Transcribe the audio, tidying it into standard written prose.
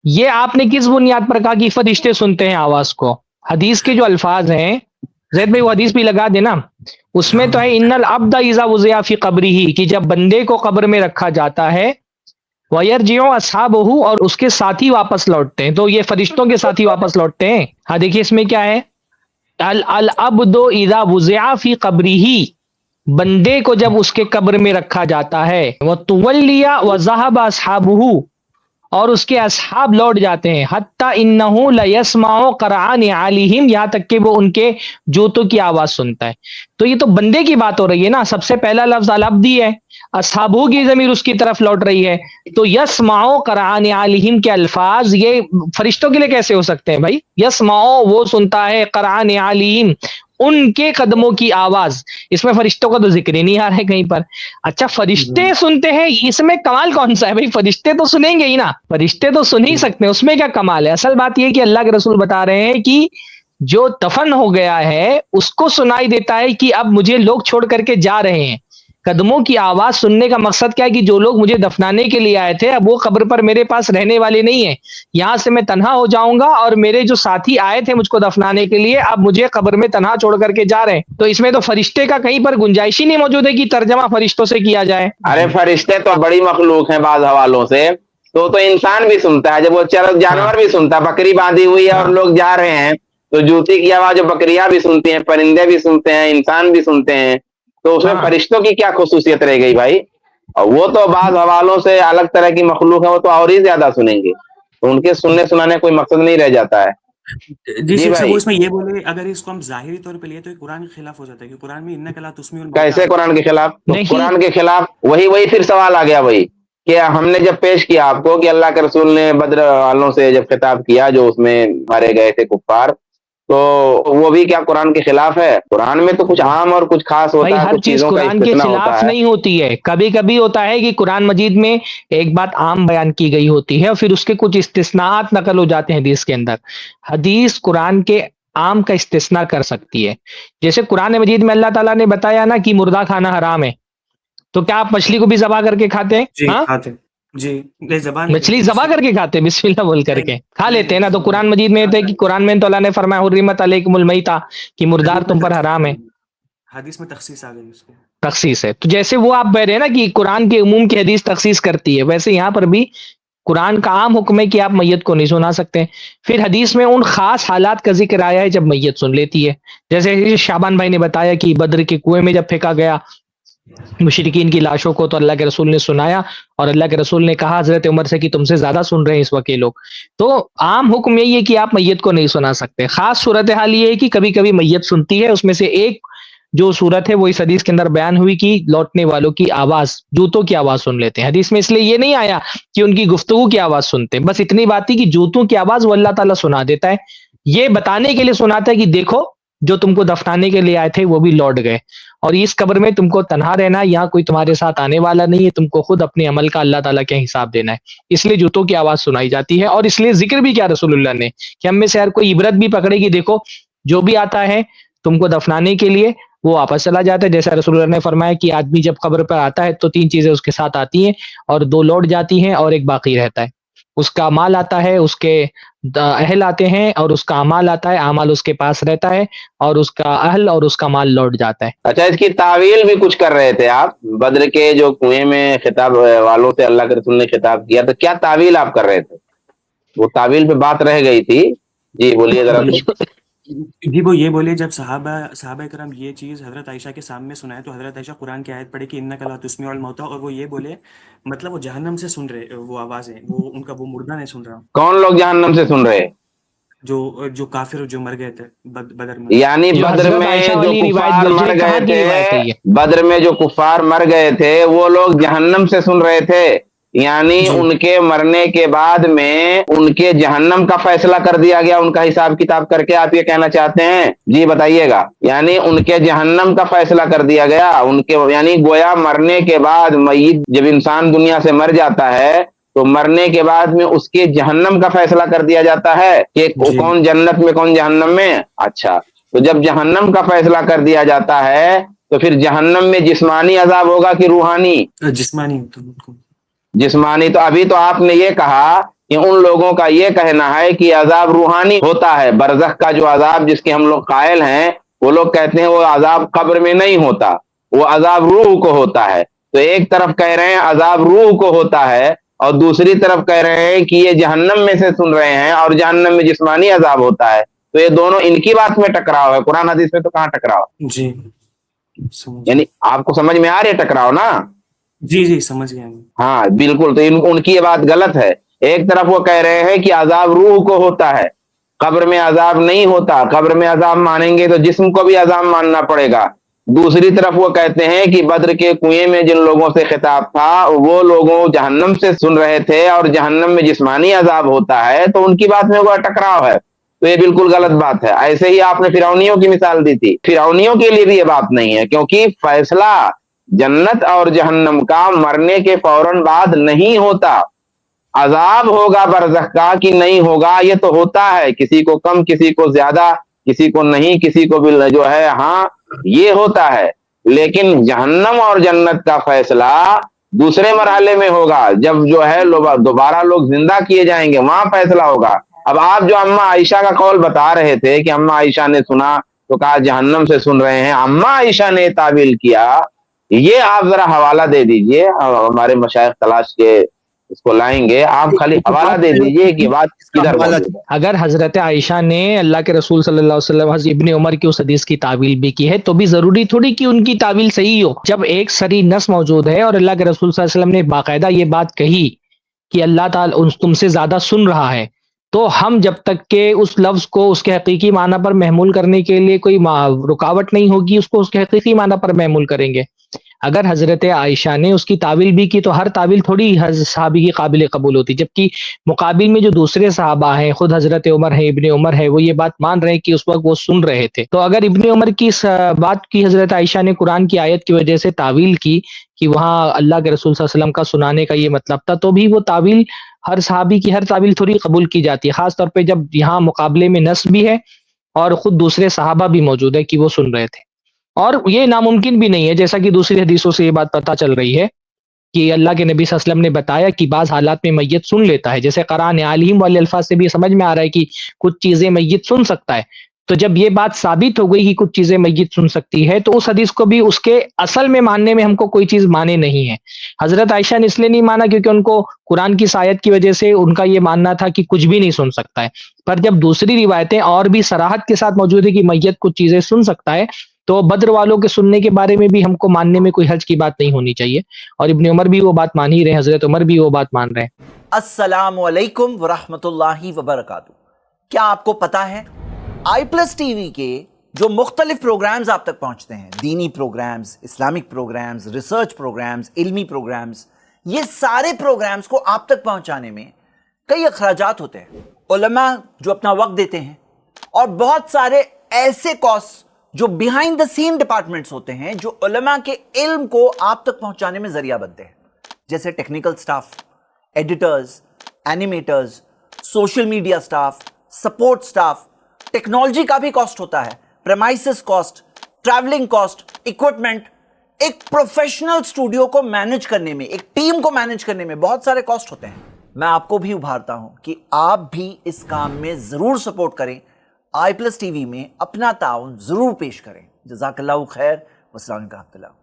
یہ آپ نے کس بنیاد پر کہا کہ فرشتے سنتے ہیں آواز کو؟ حدیث کے جو الفاظ ہیں زید بھائی وہ حدیث بھی لگا دینا، اس میں تو ہے ان العبد اذا وضع فی قبرہ، کہ جب بندے کو قبر میں رکھا جاتا ہے وَيَرْجِعُ أَصْحَابُهُ، اور اس کے ساتھی واپس لوٹتے ہیں، تو یہ فرشتوں کے ساتھی واپس لوٹتے ہیں۔ ہاں دیکھیے اس میں کیا ہے، العبد اذا وضع فی قبرہ، بندے کو جب اس کے قبر میں رکھا جاتا ہے، وَتُوَلِّيَ وَذَهَبَ أَصْحَابُهُ، اور اس کے اصحاب لوٹ جاتے ہیں، حتی انہو لیسمع قرع نعالہم، یہاں تک کہ وہ ان کے جوتوں کی آواز سنتا ہے۔ تو یہ تو بندے کی بات ہو رہی ہے نا، سب سے پہلا لفظ العبدی ہے، اصحابہ کی ضمیر اس کی طرف لوٹ رہی ہے، تو یسمع قرع نعالہم کے الفاظ یہ فرشتوں کے لیے کیسے ہو سکتے ہیں بھائی؟ یسمع وہ سنتا ہے، قرع نعالہم ان کے قدموں کی آواز، اس میں فرشتوں کا تو ذکر ہی نہیں آ رہا ہے کہیں پر۔ اچھا فرشتے سنتے ہیں، اس میں کمال کون سا ہے بھائی؟ فرشتے تو سنیں گے ہی نا، فرشتے تو سن ہی سکتے ہیں، اس میں کیا کمال ہے؟ اصل بات یہ ہے کہ اللہ کے رسول بتا رہے ہیں کہ جو دفن ہو گیا ہے اس کو سنائی دیتا ہے کہ اب مجھے لوگ چھوڑ کر کے جا رہے ہیں۔ قدموں کی آواز سننے کا مقصد کیا ہے کہ جو لوگ مجھے دفنانے کے لیے آئے تھے اب وہ قبر پر میرے پاس رہنے والے نہیں ہیں، یہاں سے میں تنہا ہو جاؤں گا، اور میرے جو ساتھی آئے تھے مجھ کو دفنانے کے لیے اب مجھے قبر میں تنہا چھوڑ کر کے جا رہے ہیں۔ تو اس میں تو فرشتے کا کہیں پر گنجائش ہی نہیں موجود ہے کہ ترجمہ فرشتوں سے کیا جائے۔ ارے فرشتے تو بڑی مخلوق ہیں بعض حوالوں سے، تو انسان بھی سنتا ہے، جب وہ جانور بھی سنتا ہے، بکری باندھی ہوئی ہے اور لوگ جا رہے ہیں تو جوتی کی آواز جو بکریاں بھی سنتی ہیں، پرندے بھی سنتے ہیں، انسان بھی سنتے ہیں، تو اس میں فرشتوں کی کیا خصوصیت رہ گئی بھائی؟ اور وہ تو بعض حوالوں سے الگ طرح کی مخلوق ہے، وہ تو اور ہی زیادہ سنیں گے، تو ان کے سننے سنانے کوئی مقصد نہیں رہ جاتا ہے۔ جی جی شیخ صاحب، وہ بھائی اس میں یہ بولے اگر اس کو ہم ظاہری طور پہ لیے تو یہ قرآن کے خلاف ہو جاتا ہے، کہ قرآن میں انک لا تسمیع الموتیٰ کیسے آتا ہے۔ قرآن کے خلاف؟ تو نہیں قرآن کے خلاف وہی پھر سوال آ گیا وہی کہ ہم نے جب پیش کیا آپ کو کہ اللہ کے رسول نے بدر والوں سے جب خطاب کیا جو اس میں مارے گئے تھے کفار، تو وہ بھی کیا قرآن کے خلاف ہے؟ قرآن میں تو کچھ عام اور کچھ خاص بھائی ہوتا ہے، ہر کچھ چیز چیزوں کا قرآن کے استثناء ہوتا خلاف ہے۔ نہیں ہوتی ہے، کبھی کبھی ہوتا ہے کہ قرآن مجید میں ایک بات عام بیان کی گئی ہوتی ہے اور پھر اس کے کچھ استثناءات نقل ہو جاتے ہیں حدیث کے اندر۔ حدیث قرآن کے عام کا استثناء کر سکتی ہے، جیسے قرآن مجید میں اللہ تعالیٰ نے بتایا نا کہ مردہ کھانا حرام ہے، تو کیا آپ مچھلی کو بھی ذبح کر کے کھاتے ہیں؟ جی ہاں، کھاتے، جی نہیں زبان نہیں مچھلی کرتے، ذبح بسم کر کے کھاتے ہیں بسم اللہ بول کر کے کھا نہیں لیتے ہیں نا، تو بسم اللہ قرآن مجید میں یہ ہے کہ قرآن میں تو اللہ نے فرمایا حرمت علیکم المیتہ، کہ مردار تم پر حرام ہے، حدیث میں تخصیص آ گئی اس کو۔ تخصیص ہے۔ تو جیسے وہ آپ کہہ رہے ہیں نا کہ قرآن کے عموم کی حدیث تخصیص کرتی ہے، ویسے یہاں پر بھی قرآن کا عام حکم ہے کہ آپ میت کو نہیں سنا سکتے۔ پھر حدیث میں ان خاص حالات کا ذکر آیا ہے جب میت سن لیتی ہے، جیسے شعبان بھائی نے بتایا کہ بدر کے کنویں میں جب پھینکا گیا مشرکین کی لاشوں کو، تو اللہ کے رسول نے سنایا، اور اللہ کے رسول نے کہا حضرت عمر سے کہ تم سے زیادہ سن رہے ہیں اس وقت یہ لوگ۔ تو عام حکم یہی ہے کہ آپ میت کو نہیں سنا سکتے، خاص صورتحال یہ ہے کہ کبھی کبھی میت سنتی ہے، اس میں سے ایک جو صورت ہے وہ اس حدیث کے اندر بیان ہوئی کہ لوٹنے والوں کی آواز، جوتوں کی آواز سن لیتے ہیں۔ حدیث میں اس لیے یہ نہیں آیا کہ ان کی گفتگو کی آواز سنتے ہیں، بس اتنی بات تھی کہ جوتوں کی آواز وہ اللہ تعالیٰ سنا دیتا ہے، یہ بتانے کے لیے سناتا ہے کہ دیکھو جو تم کو دفنانے کے لیے آئے تھے وہ بھی لوٹ گئے، اور اس قبر میں تم کو تنہا رہنا، یہاں کوئی تمہارے ساتھ آنے والا نہیں ہے، تم کو خود اپنے عمل کا اللہ تعالیٰ کے حساب دینا ہے، اس لیے جوتوں کی آواز سنائی جاتی ہے۔ اور اس لیے ذکر بھی کیا رسول اللہ نے کہ ہم میں سے ہر کوئی عبرت بھی پکڑے گی، دیکھو جو بھی آتا ہے تم کو دفنانے کے لیے وہ واپس چلا جاتا ہے، جیسا رسول اللہ نے فرمایا کہ آدمی جب قبر پر آتا ہے تو تین چیزیں اس کے ساتھ آتی ہیں، اور دو لوٹ جاتی ہیں اور ایک باقی رہتا ہے، اس کا مال آتا ہے، اس کے اہل آتے ہیں، اور اس کا اعمال آتا ہے، اعمال اس کے پاس رہتا ہے، اور اس کا اہل اور اس کا مال لوٹ جاتا ہے۔ اچھا اس کی تعویل بھی کچھ کر رہے تھے آپ، بدر کے جو کنویں میں خطاب والوں سے اللہ کے رسول نے خطاب کیا، تو کیا تعویل آپ کر رہے تھے؟ وہ تعویل پہ بات رہ گئی تھی، جی بولیے ذرا کچھ۔ جی وہ یہ بولے جب صحابہ کرام یہ چیز حضرت عائشہ کے سامنے سنائے تو حضرت عائشہ قرآن کی آیت پڑھے کہ انک لا تسمیع الموتیٰ، اور وہ یہ بولے مطلب وہ جہنم سے سن رہے وہ آوازیں، وہ ان کا وہ مردہ نہیں سن رہا، کون لوگ جہنم سے سن رہے؟ جو کافر جو مر گئے تھے بدر میں۔ یعنی جو بدر حضرت میں عائشہ جو والی روایت کفار گزری مر کہاں گئے کی روایت ہے تھے، یہ؟ بدر میں جو کفار مر گئے تھے وہ لوگ جہنم سے سن رہے تھے، یعنی جی ان کے مرنے کے بعد میں ان کے جہنم کا فیصلہ کر دیا گیا، ان کا حساب کتاب کر کے آپ یہ کہنا چاہتے ہیں؟ جی بتائیے گا۔ یعنی ان کے جہنم کا فیصلہ کر دیا گیا، ان کے یعنی گویا مرنے کے بعد میت جب انسان دنیا سے مر جاتا ہے تو مرنے کے بعد میں اس کے جہنم کا فیصلہ کر دیا جاتا ہے کہ جی کون جنت میں کون جہنم میں۔ اچھا تو جب جہنم کا فیصلہ کر دیا جاتا ہے تو پھر جہنم میں جسمانی عذاب ہوگا کہ روحانی؟ جسمانی جسمانی۔ تو ابھی تو آپ نے یہ کہا کہ ان لوگوں کا یہ کہنا ہے کہ عذاب روحانی ہوتا ہے، برزخ کا جو عذاب جس کے ہم لوگ قائل ہیں، وہ لوگ کہتے ہیں وہ عذاب قبر میں نہیں ہوتا، وہ عذاب روح کو ہوتا ہے۔ تو ایک طرف کہہ رہے ہیں عذاب روح کو ہوتا ہے، اور دوسری طرف کہہ رہے ہیں کہ یہ جہنم میں سے سن رہے ہیں اور جہنم میں جسمانی عذاب ہوتا ہے۔ تو یہ دونوں ان کی بات میں ٹکراؤ ہے، قرآن حدیث میں تو کہاں ٹکراؤ؟ جی سمجھ یعنی آپ کو سمجھ میں آ رہی ہے ٹکراؤ نا؟ جی سمجھ گیا میں۔ ہاں بالکل، تو ان کی یہ بات غلط ہے۔ ایک طرف وہ کہہ رہے ہیں کہ عذاب روح کو ہوتا ہے، قبر میں عذاب نہیں ہوتا، قبر میں عذاب مانیں گے تو جسم کو بھی عذاب ماننا پڑے گا۔ دوسری طرف وہ کہتے ہیں کہ بدر کے کنویں میں جن لوگوں سے خطاب تھا وہ لوگوں جہنم سے سن رہے تھے اور جہنم میں جسمانی عذاب ہوتا ہے، تو ان کی بات میں وہ ٹکراؤ ہے۔ تو یہ بالکل غلط بات ہے۔ ایسے ہی آپ نے فرعونیوں کی مثال دی تھی، فرعونیوں کے لیے بھی یہ بات نہیں ہے، کیونکہ فیصلہ جنت اور جہنم کا مرنے کے فوراً بعد نہیں ہوتا۔ عذاب ہوگا برزخ کا کہ نہیں ہوگا، یہ تو ہوتا ہے، کسی کو کم، کسی کو زیادہ، کسی کو نہیں، کسی کو بھی جو ہے ہاں یہ ہوتا ہے۔ لیکن جہنم اور جنت کا فیصلہ دوسرے مرحلے میں ہوگا، جب جو ہے دوبارہ لوگ زندہ کیے جائیں گے، وہاں فیصلہ ہوگا۔ اب آپ جو اماں عائشہ کا قول بتا رہے تھے کہ اماں عائشہ نے سنا تو کہا جہنم سے سن رہے ہیں، اماں عائشہ نے تعویل کیا، یہ آپ ذرا حوالہ دے دیجئے، ہمارے مشائخ تلاش کے اس کو لائیں گے، آپ خالی حوالہ دے دیجئے کہ بات کدھر موجود ہے۔ اگر حضرت عائشہ نے اللہ کے رسول صلی اللہ علیہ وسلم حضرت ابن عمر کی اس حدیث کی تعویل بھی کی ہے تو بھی ضروری تھوڑی کہ ان کی تعویل صحیح ہو۔ جب ایک صریح نص موجود ہے اور اللہ کے رسول صلی اللہ علیہ وسلم نے باقاعدہ یہ بات کہی کہ اللہ تعالیٰ تم سے زیادہ سن رہا ہے، تو ہم جب تک کہ اس لفظ کو اس کے حقیقی معنی پر محمول کرنے کے لیے کوئی رکاوٹ نہیں ہوگی، اس کو اس کے حقیقی معنی پر محمول کریں گے۔ اگر حضرت عائشہ نے اس کی تعویل بھی کی تو ہر تعویل تھوڑی صحابی کی قابل قبول ہوتی، جبکہ مقابل میں جو دوسرے صحابہ ہیں، خود حضرت عمر ہے، ابن عمر ہے، وہ یہ بات مان رہے ہیں کہ اس وقت وہ سن رہے تھے۔ تو اگر ابن عمر کی اس بات کی حضرت عائشہ نے قرآن کی آیت کی وجہ سے تعویل کی کہ وہاں اللہ کے رسول صلی اللہ علیہ وسلم کا سنانے کا یہ مطلب تھا، تو بھی وہ تعویل ہر صحابی کی ہر تعویل تھوڑی قبول کی جاتی ہے، خاص طور پہ جب یہاں مقابلے میں نص بھی ہے اور خود دوسرے صحابہ بھی موجود ہے کہ وہ سن رہے تھے۔ اور یہ ناممکن بھی نہیں ہے، جیسا کہ دوسری حدیثوں سے یہ بات پتہ چل رہی ہے کہ اللہ کے نبی صلی اللہ علیہ وسلم نے بتایا کہ بعض حالات میں میت سن لیتا ہے، جیسے قرآن علیہم والے الفاظ سے بھی سمجھ میں آ رہا ہے کہ کچھ چیزیں میت سن سکتا ہے۔ تو جب یہ بات ثابت ہو گئی کہ کچھ چیزیں میت سن سکتی ہے تو اس حدیث کو بھی اس کے اصل میں ماننے میں ہم کو کوئی چیز مانے نہیں ہے۔ حضرت عائشہ نے اس لیے نہیں مانا کیونکہ ان کو قرآن کی آیت کی وجہ سے ان کا یہ ماننا تھا کہ کچھ بھی نہیں سن سکتا ہے، پر جب دوسری روایتیں اور بھی صراحت کے ساتھ موجود ہے کہ میت کچھ چیزیں سن سکتا ہے تو بدر والوں کے سننے کے بارے میں بھی ہم کو ماننے میں کوئی حرج کی بات نہیں ہونی چاہیے، اور ابن عمر بھی وہ بات مان ہی رہے ہیں، حضرت عمر بھی وہ بات مان رہے ہیں۔ السلام علیکم ورحمۃ اللہ وبرکاتہ۔ کیا آپ کو پتا ہے آئی پلس ٹی وی کے جو مختلف پروگرامز آپ تک پہنچتے ہیں، دینی programmes, Islamic programmes, research programmes, علمی پروگرامز، یہ سارے پروگرامز کو آپ تک پہنچانے میں کئی اخراجات ہوتے ہیں، علماء جو اپنا وقت دیتے ہیں، اور بہت سارے ایسے کاسٹ جو بیہائنڈ دا سین ڈپارٹمنٹس ہوتے ہیں جو علماء کے علم کو آپ تک پہنچانے میں ذریعہ بنتے ہیں، جیسے technical staff, editors, animators, social media staff, support staff, technology کا بھی کاسٹ ہوتا ہے، premises cost, travelling cost, equipment. ایک پروفیشنل اسٹوڈیو کو مینج کرنے میں، ایک ٹیم کو مینج کرنے میں بہت سارے کاسٹ ہوتے ہیں۔ میں آپ کو بھی ابھارتا ہوں کہ آپ بھی اس کام میں ضرور سپورٹ کریں، آئی پلس ٹی وی میں اپنا تعاون ضرور پیش کریں۔ جزاک اللہ خیر، والسلام علیکم ورحمۃ اللہ۔